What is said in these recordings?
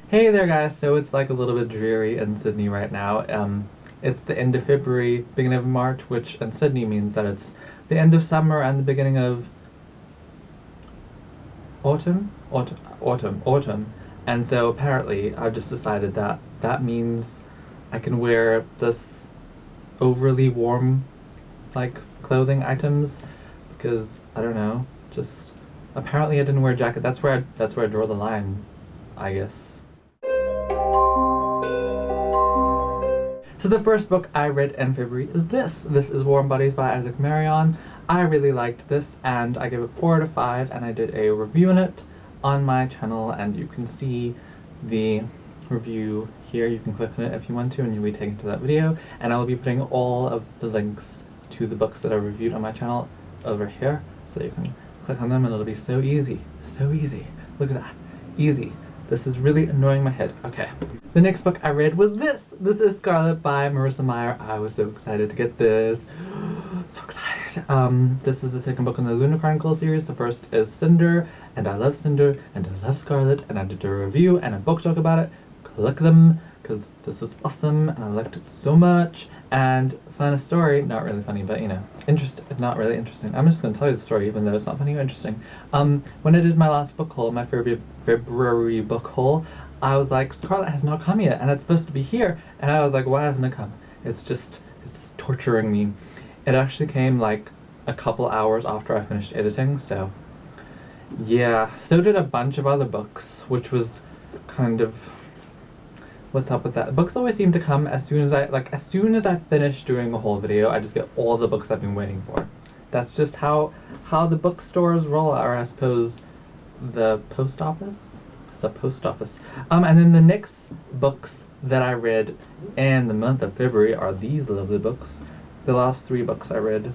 Hey there guys, so it's like a little bit dreary in Sydney right now. It's the end of February, beginning of March, which in Sydney means that it's the end of summer and the beginning of autumn. And so apparently I've just decided that that means I can wear this overly warm, like, clothing items because, I don't know, just apparently I didn't wear a jacket. That's where I draw the line, I guess. So the first book I read in February is this. This is Warm Bodies by Isaac Marion. I really liked this and I gave it 4 out of 5 and I did a review on it on my channel and you can see the review here. You can click on it if you want to and you'll be taken to that video, and I will be putting all of the links to the books that I reviewed on my channel over here so that you can click on them and it'll be so easy. So easy. Look at that. Easy. This is really annoying my head. Okay. The next book I read was this. This is Scarlet by Marissa Meyer. I was so excited to get this. So excited. This is the second book in the Lunar Chronicle series. The first is Cinder, and I love Cinder, and I love Scarlet, and I did a review and a book talk about it. Click them, because this is awesome, and I liked it so much. And fun story, not really funny, but you know, not really interesting. I'm just gonna tell you the story, even though it's not funny or interesting. When I did my last book haul, my February book haul, I was like, Scarlet has not come yet, and it's supposed to be here. And I was like, why hasn't it come? It's torturing me. It actually came like a couple hours after I finished editing, so yeah. So did a bunch of other books, which was kind of, what's up with that? Books always seem to come as soon as I finish doing a whole video, I just get all the books I've been waiting for. That's just how the bookstores roll, or I suppose the post office. And then the next books that I read in the month of February are these lovely books. The last 3 books I read.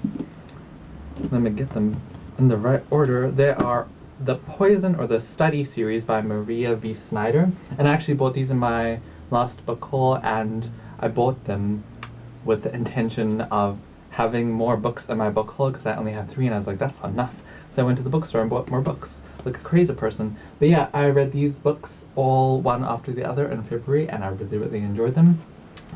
Let me get them in the right order. They are The Poison or the Study series by Maria V. Snyder. And I actually bought these in my last book haul, and I bought them with the intention of having more books in my book haul because I only have 3 and I was like, that's not enough. So I went to the bookstore and bought more books, like a crazy person. But yeah, I read these books all one after the other in February and I really, really enjoyed them.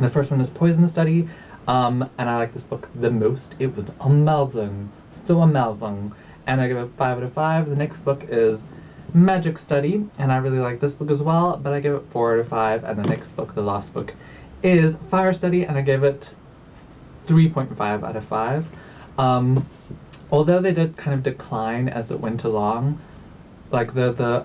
The first one is Poison Study, and I like this book the most. It was amazing, so amazing, and I give it 5 out of 5. The next book is Magic Study, and I really like this book as well, but I give it 4 out of 5. And the next book, the last book, is Fire Study, and I give it 3.5 out of 5. Although they did kind of decline as it went along, like the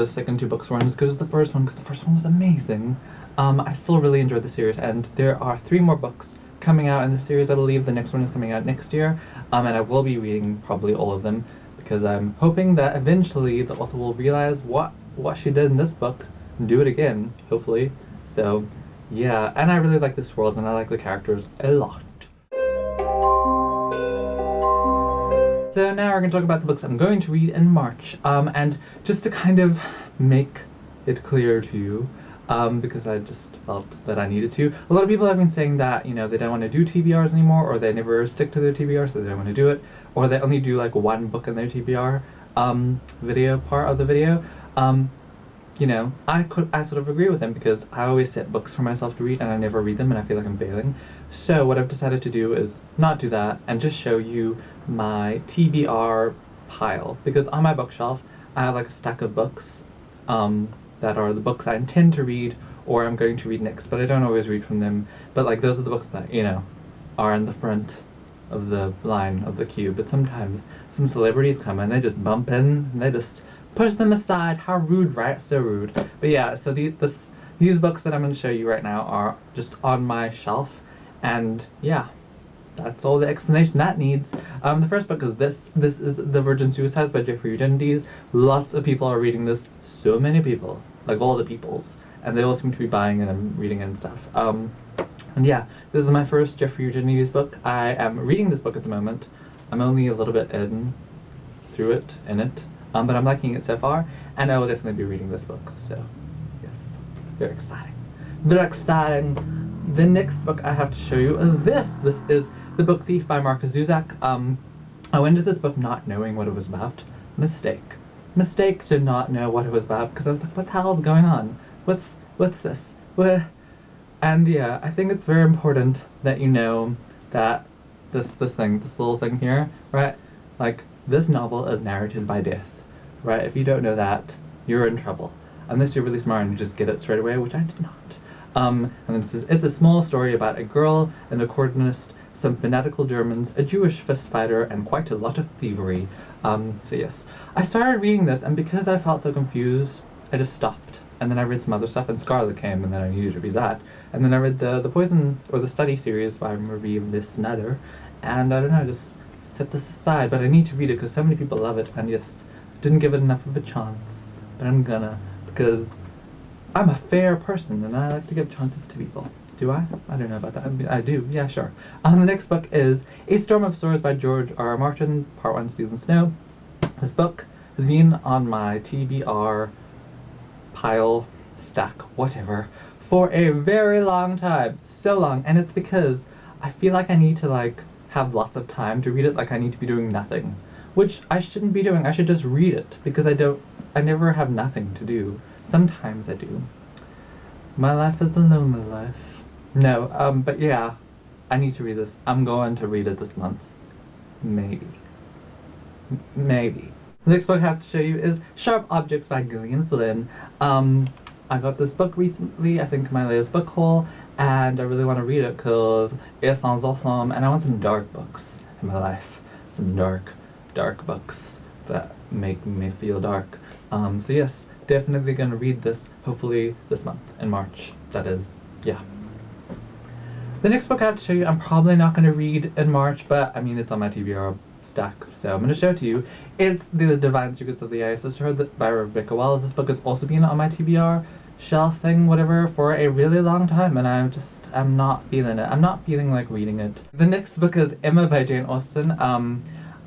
second 2 books weren't as good as the first one, because the first one was amazing. I still really enjoyed the series, and there are 3 more books coming out in the series. I believe the next one is coming out next year, and I will be reading probably all of them, because I'm hoping that eventually the author will realize what she did in this book and do it again, hopefully. So yeah, and I really like this world and I like the characters a lot. So now we're going to talk about the books I'm going to read in March, and just to kind of make it clear to you, because I just felt that I needed to. A lot of people have been saying that, you know, they don't want to do TBRs anymore, or they never stick to their TBR, so they don't want to do it, or they only do like 1 book in their TBR video part of the video. You know, I sort of agree with them because I always set books for myself to read and I never read them and I feel like I'm failing. So what I've decided to do is not do that and just show you my TBR pile, because on my bookshelf I have like a stack of books that are the books I intend to read or I'm going to read next, but I don't always read from them. But like those are the books that, you know, are in the front of the line of the queue. But sometimes some celebrities come and they just bump in and they just push them aside. How rude, right? So rude. But yeah, so these books that I'm going to show you right now are just on my shelf, and yeah, that's all the explanation that needs. The first book is this. This is The Virgin Suicides by Jeffrey Eugenides. Lots of people are reading this. So many people, like all the peoples, and they all seem to be buying it and reading it and stuff. And yeah, this is my first Jeffrey Eugenides book. I am reading this book at the moment. I'm only a little bit in it, but I'm liking it so far, and I will definitely be reading this book. So yes, very exciting. Very exciting. The next book I have to show you is this. This is The Book Thief by Markus Zusak. I went into this book not knowing what it was about. Mistake to not know what it was about, because I was like, what the hell is going on? what's this? What? And yeah, I think it's very important that you know that this little thing here, right? Like, this novel is narrated by death, right? If you don't know that, you're in trouble. Unless you're really smart and you just get it straight away, which I did not. And this is, it's a small story about a girl, an accordionist, some fanatical Germans, a Jewish fist fighter, and quite a lot of thievery. So yes. I started reading this, and because I felt so confused, I just stopped. And then I read some other stuff, and Scarlet came, and then I needed to read that. And then I read the Poison, or the Study series by Miss Snyder, and I don't know, just set this aside. But I need to read it, because so many people love it, and yes, didn't give it enough of a chance. But I'm gonna, because I'm a fair person, and I like to give chances to people. Do I? I don't know about that. I do. Yeah, sure. The next book is A Storm of Swords by George R. R. Martin, Part 1, Steel and Snow. This book has been on my T.B.R. pile, stack, whatever, for a very long time. So long. And it's because I feel like I need to, like, have lots of time to read it, like I need to be doing nothing. Which I shouldn't be doing. I should just read it, because I never have nothing to do. Sometimes I do. My life is a lonely life. No, but yeah, I need to read this. I'm going to read it this month. Maybe. Maybe. The next book I have to show you is Sharp Objects by Gillian Flynn. I got this book recently, I think my latest book haul, and I really want to read it because it sounds awesome, and I want some dark books in my life. Some dark books that make me feel dark. So yes, definitely gonna read this, hopefully this month, in March, that is, yeah. The next book I have to show you, I'm probably not going to read in March, but I mean, it's on my T.B.R. stack, so I'm going to show it to you. It's The Divine Secrets of the Sisterhood by Rebecca Wells. This book has also been on my T.B.R. shelf thing, whatever, for a really long time, and I'm not feeling it. I'm not feeling like reading it. The next book is Emma by Jane Austen.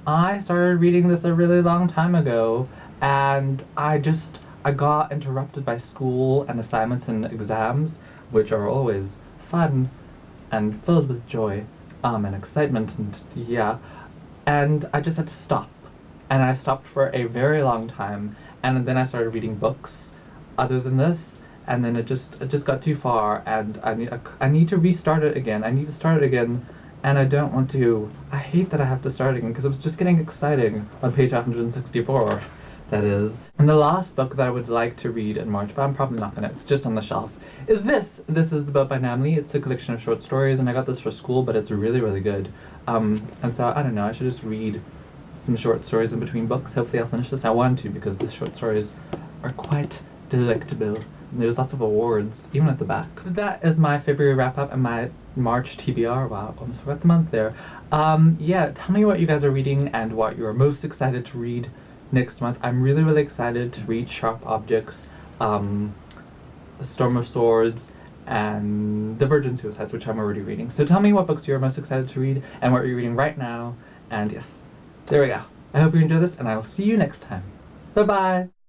I started reading this a really long time ago, and I got interrupted by school and assignments and exams, which are always fun and filled with joy, and excitement, and yeah, and I just had to stop, and I stopped for a very long time, and then I started reading books other than this, and then it just got too far, and I need to restart it again. I need to start it again, and I don't want to. I hate that I have to start again, because it was just getting exciting on page 164. That is. And the last book that I would like to read in March, but I'm probably not gonna, it's just on the shelf, is this. This is The Boat by Namely. It's a collection of short stories, and I got this for school, but it's really, really good. And so, I don't know, I should just read some short stories in between books. Hopefully I'll finish this. I want to, because the short stories are quite delectable. And there's lots of awards, even at the back. So that is my February wrap-up and my March TBR. Wow, almost forgot the month there. Yeah, tell me what you guys are reading and what you're most excited to read next month. I'm really, really excited to read Sharp Objects, Storm of Swords, and The Virgin Suicides, which I'm already reading. So tell me what books you're most excited to read and what you're reading right now. And yes, there we go. I hope you enjoyed this, and I will see you next time. Bye-bye!